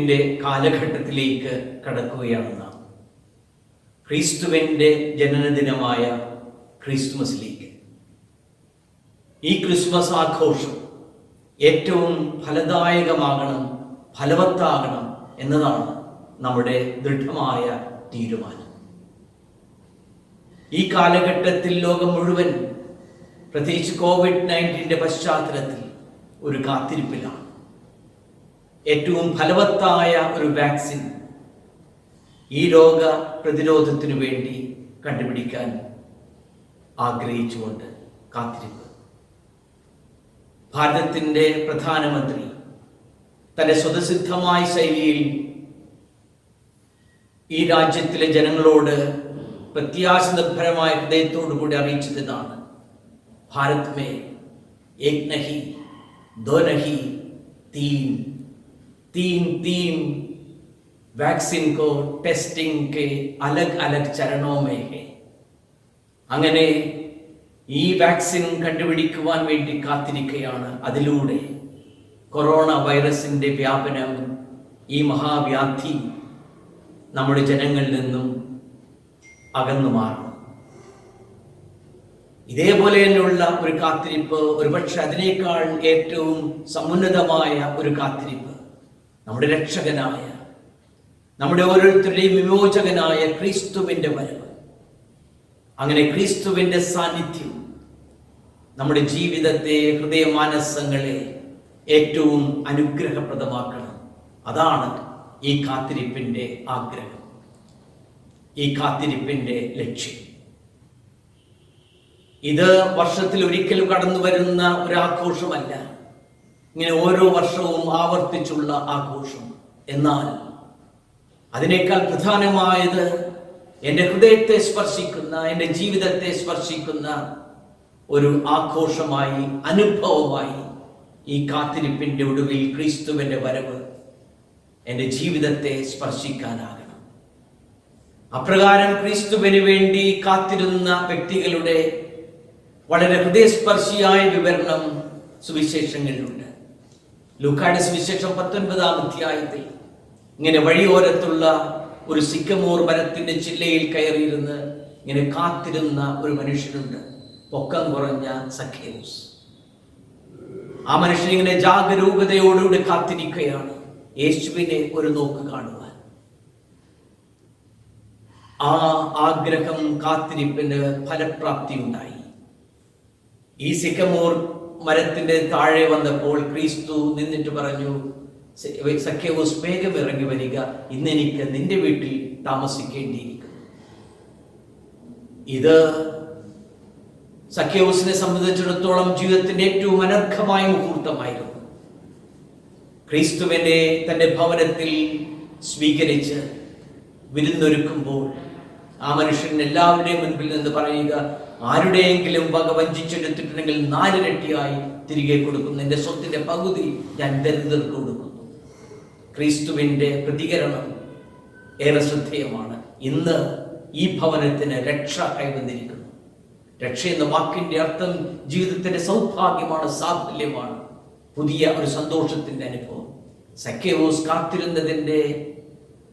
കാത്തിരിപ്പിൻ്റെ കാലഘട്ടത്തിലേക്ക് കടക്കുകയാണ് നാം. ക്രിസ്തുവിൻ്റെ ജനനദിനമായ ക്രിസ്മസിലേക്ക്. ഈ ക്രിസ്മസ് ആഘോഷം ഏറ്റവും ഫലദായകമാകണം, ഫലവത്താകണം എന്നതാണ് നമ്മുടെ ദൃഢമായ തീരുമാനം. ഈ കാലഘട്ടത്തിൽ ലോകം മുഴുവൻ, പ്രത്യേകിച്ച് COVID-19 പശ്ചാത്തലത്തിൽ, ഒരു കാത്തിരിപ്പിലാണ്. ഏറ്റവും ഫലവത്തായ ഒരു വാക്സിൻ ഈ രോഗ പ്രതിരോധത്തിനു വേണ്ടി കണ്ടുപിടിക്കാൻ ആഗ്രഹിച്ചുകൊണ്ട് കാത്തിരിപ്പ്. ഭാരതത്തിൻ്റെ പ്രധാനമന്ത്രി തൻ്റെ സ്വതസിദ്ധമായ ശൈലിയിൽ ഈ രാജ്യത്തിലെ ജനങ്ങളോട് പ്രത്യാശനിർഭരമായ ഹൃദയത്തോടു കൂടി അറിയിച്ചത് ഇതാണ്: ഭാരത് മേ ഏക് നഹി ദോ നഹി തീൻ तीन तीन वैक्सीन को टेस्टिंग के अलग अलग चरणों में है. അങ്ങനെ ഈ വാക്സിൻ കണ്ടുപിടിക്കുവാൻ വേണ്ടി കാത്തിരിക്കുകയാണ്. അതിലൂടെ കൊറോണ വൈറസിൻ്റെ വ്യാപനം, ഈ മഹാവ്യാധി നമ്മുടെ ജനങ്ങളിൽ നിന്നും അകന്നു മാറണം. ഇതേപോലെ തന്നെയുള്ള ഒരു കാത്തിരിപ്പ്, ഒരുപക്ഷെ അതിനേക്കാൾ ഏറ്റവും സമുന്നതമായ ഒരു കാത്തിരിപ്പ്, നമ്മുടെ രക്ഷകനായ, നമ്മുടെ ഓരോരുത്തരുടെയും വിമോചകനായ ക്രിസ്തുവിൻ്റെ വരവ്. അങ്ങനെ ക്രിസ്തുവിൻ്റെ സാന്നിധ്യം നമ്മുടെ ജീവിതത്തെ, ഹൃദയമാനസങ്ങളെ ഏറ്റവും അനുഗ്രഹപ്രദമാക്കണം. അതാണ് ഈ കാത്തിരിപ്പിൻ്റെ ആഗ്രഹം, ഈ കാത്തിരിപ്പിൻ്റെ ലക്ഷ്യം. ഇത് വർഷത്തിൽ ഒരിക്കലും കടന്നു വരുന്ന ഒരു ആഘോഷമല്ല, ഇങ്ങനെ ഓരോ വർഷവും ആവർത്തിച്ചുള്ള ആഘോഷം. എന്നാൽ അതിനേക്കാൾ പ്രധാനമായത് എൻ്റെ ഹൃദയത്തെ സ്പർശിക്കുന്ന, എൻ്റെ ജീവിതത്തെ സ്പർശിക്കുന്ന ഒരു ആഘോഷമായി, അനുഭവമായി ഈ കാത്തിരിപ്പിൻ്റെ ഒടുവിൽ ക്രിസ്തുവിൻ്റെ വരവ് എൻ്റെ ജീവിതത്തെ സ്പർശിക്കാനാകണം. അപ്രകാരം ക്രിസ്തുവിന് വേണ്ടി കാത്തിരുന്ന വ്യക്തികളുടെ വളരെ ഹൃദയസ്പർശിയായ വിവരണം സുവിശേഷങ്ങളിലുണ്ട്. ലൂക്കായുടെ സുവിശേഷം 19-ാം അധ്യായത്തിൽ ഇങ്ങനെ വഴിയോരത്തുള്ള ഒരു സിക്കമോർ മരത്തിന്റെ ചില്ലയിൽ കയറിയിരുന്ന് ഇങ്ങനെ കാത്തിരുന്ന ഒരു മനുഷ്യനുണ്ട്, പൊക്കം കുറഞ്ഞ സഖ്യേവൂസ്. ആ മനുഷ്യൻ ഇങ്ങനെ ജാഗരൂകതയോടുകൂടി കാത്തിരിക്കുകയാണ് യേശുവിനെ ഒരു നോക്ക് കാണുവാൻ. ആ ആഗ്രഹം, കാത്തിരിപ്പിന് ഫലപ്രാപ്തി ഉണ്ടായി. ഈ സിക്കമോർ മരത്തിന്റെ താഴെ വന്നപ്പോൾ ക്രിസ്തു നിന്നിട്ട് പറഞ്ഞു, സഖ്യേവൂസ്, വേഗം ഇറങ്ങി വരിക, ഇന്നെനിക്ക് നിന്റെ വീട്ടിൽ താമസിക്കേണ്ടിയിരിക്കുന്നു. ഇത് സഖ്യേവൂസിനെ സംബന്ധിച്ചിടത്തോളം ജീവിതത്തിന്റെ ഏറ്റവും അനർഘമായ മുഹൂർത്തമായിരുന്നു. ക്രിസ്തുവിനെ തന്റെ ഭവനത്തിൽ സ്വീകരിച്ച് വിരുന്നൊരുക്കുമ്പോൾ ആ മനുഷ്യൻ എല്ലാവരുടെയും മുൻപിൽ നിന്ന് പറയുക, ആരുടെയെങ്കിലും വക വഞ്ചിച്ചെടുത്തിട്ടുണ്ടെങ്കിൽ 4 ഇരട്ടിയായി തിരികെ കൊടുക്കുന്നു, എൻ്റെ സ്വത്തിന്റെ പകുതി ഞാൻ ദരിദ്രർക്ക് കൊടുക്കുന്നു. ക്രിസ്തുവിൻ്റെ പ്രതികരണം ഏറെ ശ്രദ്ധേയമാണ്. ഇന്ന് ഈ ഭവനത്തിന് രക്ഷ കൈവന്നിരിക്കുന്നു. രക്ഷ എന്ന വാക്കിന്റെ അർത്ഥം ജീവിതത്തിന്റെ സൗഭാഗ്യമാണ്, സാഫല്യമാണ്, പുതിയ ഒരു സന്തോഷത്തിന്റെ അനുഭവം. സഖ്യേവൂസ് കാത്തിരുന്നതിൻ്റെ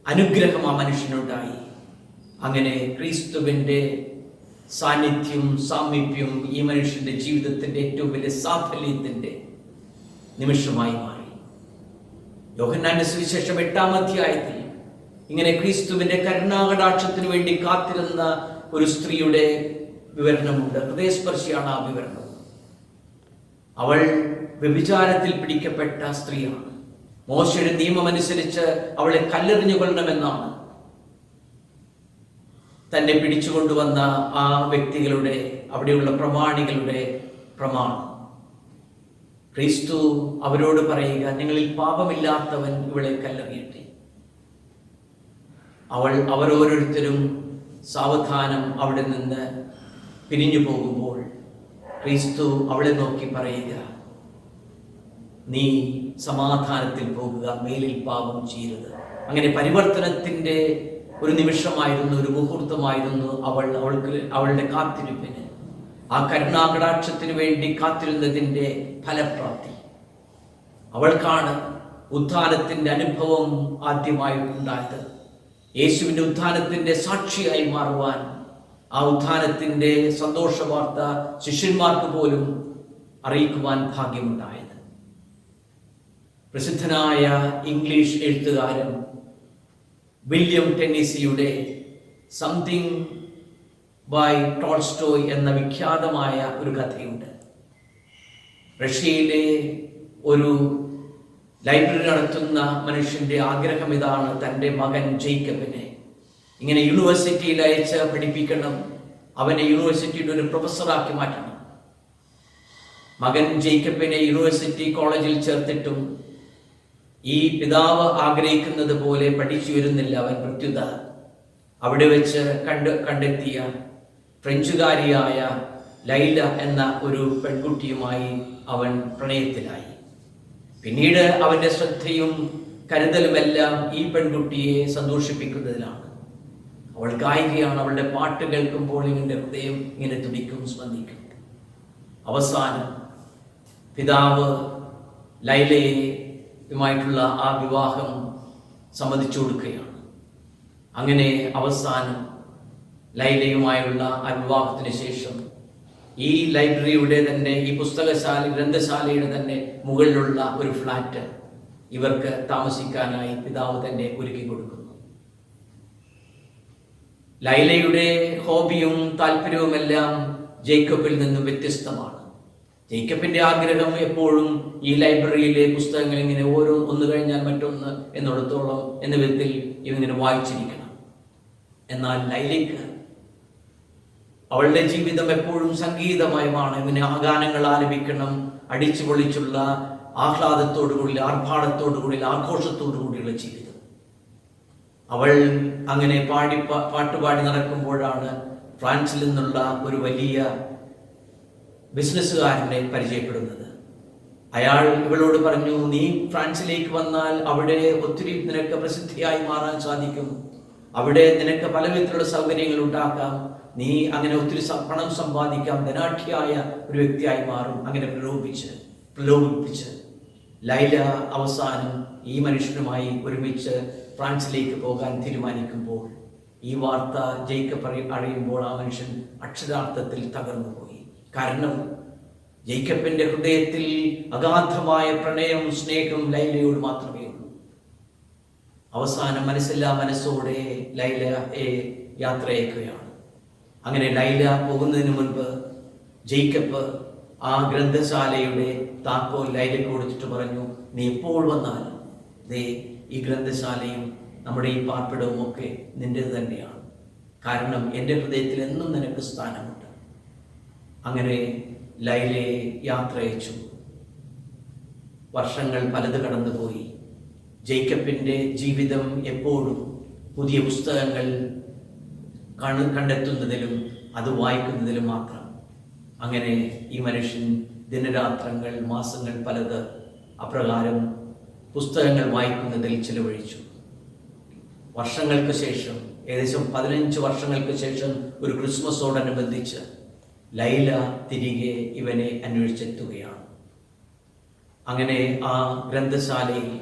അനുഗ്രഹം ആ മനുഷ്യനുണ്ടായി. അങ്ങനെ ക്രിസ്തുവിൻ്റെ സാന്നിധ്യം, സാമീപ്യം ഈ മനുഷ്യന്റെ ജീവിതത്തിന്റെ ഏറ്റവും വലിയ സാഫല്യത്തിന്റെ നിമിഷമായി മാറി. യോഹന്നാന്റെ സുവിശേഷം 8-ാം അധ്യായത്തിൽ ഇങ്ങനെ ക്രിസ്തുവിന്റെ കരുണാകടാക്ഷത്തിന് വേണ്ടി കാത്തിരുന്ന ഒരു സ്ത്രീയുടെ വിവരണമുണ്ട്. ഹൃദയസ്പർശിയാണ് ആ വിവരണം. അവൾ വ്യഭിചാരത്തിൽ പിടിക്കപ്പെട്ട സ്ത്രീയാണ്. മോശയുടെ നിയമമനുസരിച്ച് അവളെ കല്ലെറിഞ്ഞു കൊള്ളണമെന്നാണ് തന്നെ പിടിച്ചുകൊണ്ടുവന്ന ആ വ്യക്തികളുടെ, അവിടെയുള്ള പ്രമാണികളുടെ പ്രമാണം. ക്രിസ്തു അവരോട് പറയുക, നിങ്ങളിൽ പാപമില്ലാത്തവൻ ഇവളെ കല്ലെറിയട്ടെ. അവർ ഓരോരുത്തരും സാവധാനം അവിടെ നിന്ന് പിരിഞ്ഞു പോകുമ്പോൾ ക്രിസ്തു അവളെ നോക്കി പറയുക, നീ സമാധാനത്തിൽ പോകുക, മേലിൽ പാപം ചെയ്യരുത്. അങ്ങനെ പരിവർത്തനത്തിന്റെ ഒരു നിമിഷമായിരുന്നു, ഒരു മുഹൂർത്തമായിരുന്നു അവളുടെ കാത്തിരിപ്പിന്, ആ കരുണാകടാക്ഷത്തിന് വേണ്ടി കാത്തിരുന്നതിൻ്റെ ഫലപ്രാപ്തി. അവൾക്കാണ് ഉത്ഥാനത്തിൻ്റെ അനുഭവം ആദ്യമായി ഉണ്ടായത്. യേശുവിൻ്റെ ഉത്ഥാനത്തിൻ്റെ സാക്ഷിയായി മാറുവാൻ, ആ ഉത്ഥാനത്തിൻ്റെ സന്തോഷ വാർത്ത ശിഷ്യന്മാർക്ക് പോലും അറിയിക്കുവാൻ ഭാഗ്യമുണ്ടായത്. പ്രസിദ്ധനായ ഇംഗ്ലീഷ് എഴുത്തുകാരൻ വില്യം ടെന്നീസിയുടെ സംതിങ് ബൈ ടോൾസ്റ്റോയ് എന്ന വിഖ്യാതമായ ഒരു കഥയുണ്ട്. റഷ്യയിലെ ഒരു ലൈബ്രറി നടത്തുന്ന മനുഷ്യൻ്റെ ആഗ്രഹം ഇതാണ്: തൻ്റെ മകൻ ജേക്കബിനെ ഇങ്ങനെ യൂണിവേഴ്സിറ്റിയിൽ അയച്ച് പഠിപ്പിക്കണം, അവനെ യൂണിവേഴ്സിറ്റിയുടെ ഒരു പ്രൊഫസറാക്കി മാറ്റണം. മകൻ ജേക്കബിനെ യൂണിവേഴ്സിറ്റി കോളേജിൽ ചേർത്തിട്ടും ഈ പിതാവ് ആഗ്രഹിക്കുന്നത് പോലെ പഠിച്ചു വരുന്നില്ല അവൻ. പ്രത്യുത അവിടെ വെച്ച് കണ്ടെത്തിയ ഫ്രഞ്ചുകാരിയായ ലൈല എന്ന ഒരു പെൺകുട്ടിയുമായി അവൻ പ്രണയത്തിലായി. പിന്നീട് അവൻ്റെ ശ്രദ്ധയും കരുതലുമെല്ലാം ഈ പെൺകുട്ടിയെ സന്തോഷിപ്പിക്കുന്നതിലാണ്. അവൾ ഗായികയാണ്. അവളുടെ പാട്ട് കേൾക്കുമ്പോൾ ഇവൻ്റെ ഹൃദയം ഇങ്ങനെ തുടിക്കും, സ്പന്ദിക്കും. അവസാനം പിതാവ് ലൈലയുമായിട്ടുള്ള ആ വിവാഹം സമ്മതിച്ചു കൊടുക്കുകയാണ്. അങ്ങനെ അവസാനം ലൈലയുമായുള്ള ആ വിവാഹത്തിന് ശേഷം ഈ ലൈബ്രറിയുടെ തന്നെ, ഈ ഗ്രന്ഥശാലയുടെ തന്നെ മുകളിലുള്ള ഒരു ഫ്ലാറ്റ് ഇവർക്ക് താമസിക്കാനായി പിതാവ് തന്നെ ഒരുക്കി കൊടുക്കുന്നു. ലൈലയുടെ ഹോബിയും താല്പര്യവുമെല്ലാം ജേക്കബിൽ നിന്നും വ്യത്യസ്തമാണ്. ജേക്കബിന്റെ ആഗ്രഹം എപ്പോഴും ഈ ലൈബ്രറിയിലെ പുസ്തകങ്ങൾ ഇങ്ങനെ ഒന്ന് കഴിഞ്ഞാൽ മറ്റൊന്ന് എന്നിടത്തോളം എന്ന വിധത്തിൽ ഇവങ്ങനെ വായിച്ചിരിക്കണം. എന്നാൽ ലൈലയ്ക്ക് അവളുടെ ജീവിതം എപ്പോഴും സംഗീതമയമാണ്. ഇങ്ങനെ ഗാനങ്ങൾ ആലപിക്കണം, അടിച്ചു പൊളിച്ചുള്ള ആഹ്ലാദത്തോടുകൂടി, ആർഭാടത്തോടുകൂടി, ആഘോഷത്തോടുകൂടിയുള്ള ജീവിതം. അവൾ അങ്ങനെ പാട്ടുപാടി നടക്കുമ്പോഴാണ് ഫ്രാൻസിൽ നിന്നുള്ള ഒരു വലിയ ബിസിനസ്സുകാരനെ പരിചയപ്പെടുന്നത്. അയാൾ ഇവളോട് പറഞ്ഞു: നീ ഫ്രാൻസിലേക്ക് വന്നാൽ അവിടെ ഒത്തിരി നിനക്ക് പ്രസിദ്ധിയായി മാറാൻ സാധിക്കും, അവിടെ നിനക്ക് പല വിധത്തിലുള്ള സൗകര്യങ്ങൾ ഉണ്ടാക്കാം, നീ അങ്ങനെ ഒത്തിരി പണം സമ്പാദിക്കാം, ധനാഠ്യായ ഒരു വ്യക്തിയായി മാറും. അങ്ങനെ പ്രലോഭിപ്പിച്ച് ലൈല അവസാനം ഈ മനുഷ്യനുമായി ഒരുമിച്ച് ഫ്രാൻസിലേക്ക് പോകാൻ തീരുമാനിക്കുമ്പോൾ ഈ വാർത്ത ജേക്കബ് അറിയുമ്പോൾ ആ മനുഷ്യൻ അക്ഷരാർത്ഥത്തിൽ തകർന്നുപോയി. കാരണം ജേക്കബിന്റെ ഹൃദയത്തിൽ അഗാധമായ പ്രണയം, സ്നേഹം ലൈലയോട് മാത്രമേ ഉള്ളൂ. അവസാനം മനസ്സില്ലാ മനസ്സോടെ ലൈലയെ യാത്രയക്കുകയാണ്. അങ്ങനെ ലൈല പോകുന്നതിന് മുൻപ് ജേക്കബ് ആ ഗ്രന്ഥശാലയുടെ താക്കോൽ ലൈലയ്ക്ക് കൊടുത്തിട്ട് പറഞ്ഞു: നീ എപ്പോൾ വന്നാലും ഈ ഗ്രന്ഥശാലയും നമ്മുടെ ഈ പാർപ്പിടവും ഒക്കെ നിൻ്റേത് തന്നെയാണ്. കാരണം എൻ്റെ ഹൃദയത്തിൽ എന്നും നിനക്ക് സ്ഥാനമുണ്ട്. അങ്ങനെ ലൈലയെ യാത്ര അയച്ചു. വർഷങ്ങൾ പലത് കടന്നുപോയി. ജേക്കബിൻ്റെ ജീവിതം എപ്പോഴും പുതിയ പുസ്തകങ്ങൾ കണ്ടെത്തുന്നതിലും അത് വായിക്കുന്നതിലും മാത്രം. അങ്ങനെ ഈ മനുഷ്യൻ ദിനരാത്രങ്ങൾ, മാസങ്ങൾ പലത് അപ്രകാരം പുസ്തകങ്ങൾ വായിക്കുന്നതിൽ ചിലവഴിച്ചു. വർഷങ്ങൾക്ക് ശേഷം, ഏകദേശം 15 വർഷങ്ങൾക്ക് ശേഷം, ഒരു ക്രിസ്മസോടനുബന്ധിച്ച് ലൈല തിരികെ ഇവനെ അന്വേഷിച്ചെത്തുകയാണ്. അങ്ങനെ ആ ഗ്രന്ഥശാലയിൽ,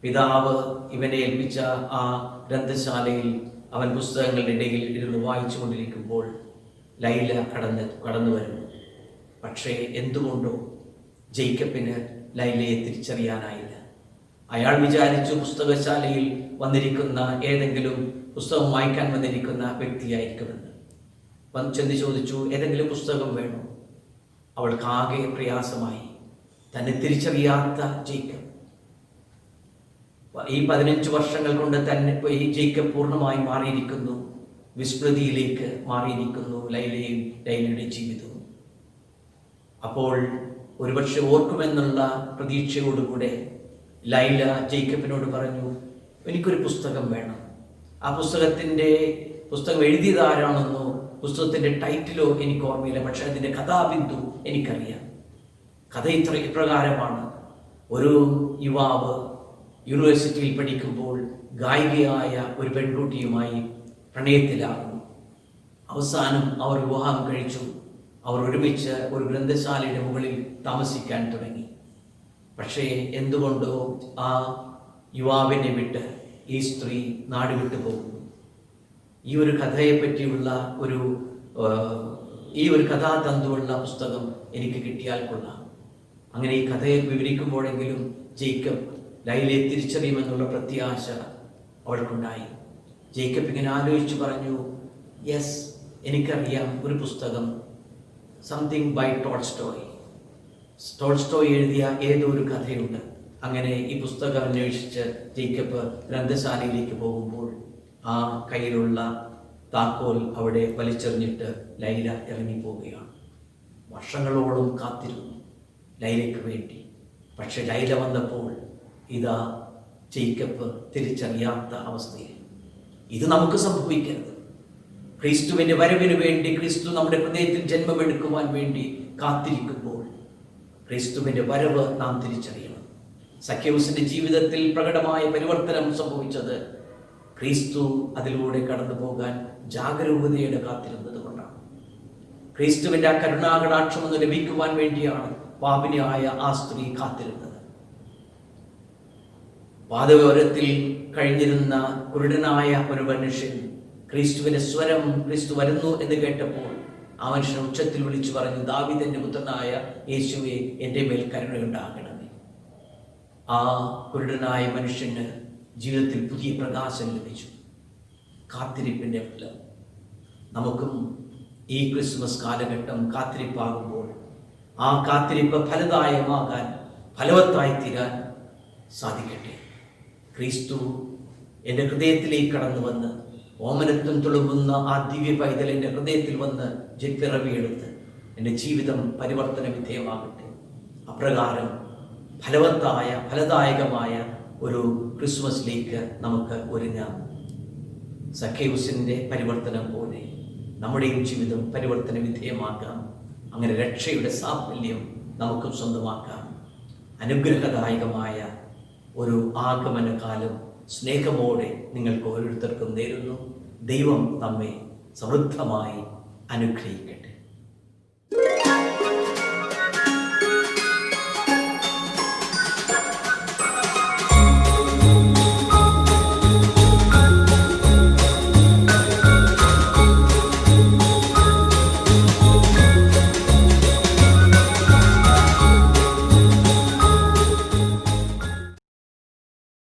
പിതാവ് ഇവനെ ഏൽപ്പിച്ച ആ ഗ്രന്ഥശാലയിൽ അവൻ പുസ്തകങ്ങളുടെ ഇടയിൽ ഇരുന്ന് വായിച്ചു കൊണ്ടിരിക്കുമ്പോൾ ലൈല കടന്നു വരുന്നു. പക്ഷേ എന്തുകൊണ്ടോ ജേക്കബിന് ലൈലയെ തിരിച്ചറിയാനായില്ല. അയാൾ വിചാരിച്ചു പുസ്തകശാലയിൽ വന്നിരിക്കുന്ന ഏതെങ്കിലും പുസ്തകം വായിക്കാൻ വന്നിരിക്കുന്ന വ്യക്തിയായിരിക്കുമെന്ന്. ചെന്ന് ചോദിച്ചു: ഏതെങ്കിലും പുസ്തകം വേണോ? അവൾക്കാകെ പ്രയാസമായി. തന്നെ തിരിച്ചറിയാത്ത ജേക്കബ്. ഈ 15 വർഷങ്ങൾ കൊണ്ട് തന്നെ ഈ ജേക്കബ് പൂർണ്ണമായി മാറിയിരിക്കുന്നു, വിസ്മൃതിയിലേക്ക് മാറിയിരിക്കുന്നു ലൈലയുടെ ജീവിതവും. അപ്പോൾ ഒരുപക്ഷെ ഓർക്കുമെന്നുള്ള പ്രതീക്ഷയോടുകൂടെ ലൈല ജേക്കബിനോട് പറഞ്ഞു: എനിക്കൊരു പുസ്തകം വേണം. ആ പുസ്തകം എഴുതിയത് ആരാണെന്നോ പുസ്തകത്തിൻ്റെ ടൈറ്റിലോ എനിക്ക് ഓർമ്മയില്ല, പക്ഷെ അതിൻ്റെ കഥാബിന്ദു എനിക്കറിയാം. കഥ ഇപ്രകാരമാണ്: ഒരു യുവാവ് യൂണിവേഴ്സിറ്റിയിൽ പഠിക്കുമ്പോൾ ഗായികയായ ഒരു പെൺകുട്ടിയുമായി പ്രണയത്തിലാകുന്നു. അവസാനം അവർ വിവാഹം കഴിച്ചു. അവർ ഒരുമിച്ച് ഒരു ഗ്രന്ഥശാലയുടെ മുകളിൽ താമസിക്കാൻ തുടങ്ങി. പക്ഷേ എന്തുകൊണ്ടോ ആ യുവാവിനെ വിട്ട് ഈ സ്ത്രീ നാട് വിട്ടു പോകുന്നു. ഈ ഒരു കഥയെ പറ്റിയുള്ള ഈ ഒരു കഥാതന്തുവുള്ള പുസ്തകം എനിക്ക് കിട്ടിയാൽ കൊള്ളാം. അങ്ങനെ ഈ കഥയെ വിവരിക്കുമ്പോഴെങ്കിലും ജേക്കബ് ലൈലയെ തിരിച്ചറിയുമെന്നുള്ള പ്രത്യാശ അവൾക്കുണ്ടായി. ജേക്കബ് ഇങ്ങനെ ആലോചിച്ച് പറഞ്ഞു, യെസ്, എനിക്കറിയാം ഒരു പുസ്തകം, സംതിങ് ബൈ ടോൾസ്റ്റോയ് എഴുതിയ ഏതോ ഒരു കഥയുണ്ട്. അങ്ങനെ ഈ പുസ്തകം അന്വേഷിച്ച് ജേക്കബ് ഗ്രന്ഥശാലയിലേക്ക് പോകുമ്പോൾ ആ കയ്യിലുള്ള താക്കോൽ അവിടെ വലിച്ചെറിഞ്ഞിട്ട് ലൈല ഇറങ്ങിപ്പോവുകയാണ്. വർഷങ്ങളോളം കാത്തിരുന്നു ലൈലയ്ക്ക് വേണ്ടി. പക്ഷെ ലൈല വന്നപ്പോൾ ഇതാ ജേക്കബ് തിരിച്ചറിയാത്ത അവസ്ഥയിൽ. ഇത് നമുക്ക് സംഭവിക്കരുത്. ക്രിസ്തുവിൻ്റെ വരവിന് വേണ്ടി, ക്രിസ്തു നമ്മുടെ ഹൃദയത്തിൽ ജന്മമെടുക്കുവാൻ വേണ്ടി കാത്തിരിക്കുമ്പോൾ ക്രിസ്തുവിൻ്റെ വരവ് നാം തിരിച്ചറിയണം. സഖ്യയൂസിന്റെ ജീവിതത്തിൽ പ്രകടമായ പരിവർത്തനം സംഭവിച്ചത് ക്രിസ്തു അതിലൂടെ കടന്നു പോകാൻ ജാഗരൂകതയോടെ കാത്തിരുന്നത് കൊണ്ടാണ്. ക്രിസ്തുവിൻ്റെ ആ കരുണാകടാക്ഷം ഒന്ന് ലഭിക്കുവാൻ വേണ്ടിയാണ് പാപിനിയായ ആ സ്ത്രീ കാത്തിരുന്നത്. പാതയോരത്തിൽ കഴിഞ്ഞിരുന്ന കുരുടനായ ഒരു മനുഷ്യൻ ക്രിസ്തുവിന്റെ സ്വരം, ക്രിസ്തു വരുന്നു എന്ന് കേട്ടപ്പോൾ ആ മനുഷ്യൻ ഉച്ചത്തിൽ വിളിച്ചു പറഞ്ഞു, ദാവീദിന്റെ പുത്രനായ യേശുവേ, എൻ്റെ മേൽ കരുണയുണ്ടാകണമേ. ആ കുരുടനായ മനുഷ്യന് ജീവിതത്തിൽ പുതിയ പ്രകാശം ലഭിച്ചു. കാത്തിരിപ്പിൻ്റെ ഫലം. നമുക്കും ഈ ക്രിസ്മസ് കാലഘട്ടം കാത്തിരിപ്പാകുമ്പോൾ ആ കാത്തിരിപ്പ് ഫലദായകമാകാൻ, ഫലവത്തായി തീരാൻ സാധിക്കട്ടെ. ക്രിസ്തു എൻ്റെ ഹൃദയത്തിലേക്ക് കടന്നു വന്ന് ഓമനത്വം തുളുമ്പുന്ന ആ ദിവ്യ പൈതൽ എൻ്റെ ഹൃദയത്തിൽ വന്ന് പിറവിയെടുത്ത് എൻ്റെ ജീവിതം പരിവർത്തന വിധേയമാകട്ടെ. അപ്രകാരം ഫലദായകമായ ഒരു ക്രിസ്മസിലേക്ക് നമുക്ക് ഒരുങ്ങാം. സഖ്യയൂസിൻ്റെ പരിവർത്തനം പോലെ നമ്മുടെയും ജീവിതം പരിവർത്തന വിധേയമാക്കാം. അങ്ങനെ രക്ഷയുടെ സാഫല്യം നമുക്കും സ്വന്തമാക്കാം. അനുഗ്രഹദായകമായ ഒരു ആഗമനകാലം സ്നേഹമോടെ നിങ്ങൾക്ക് ഓരോരുത്തർക്കും നേരുന്നു. ദൈവം നമ്മെ സമൃദ്ധമായി അനുഗ്രഹിക്കട്ടെ.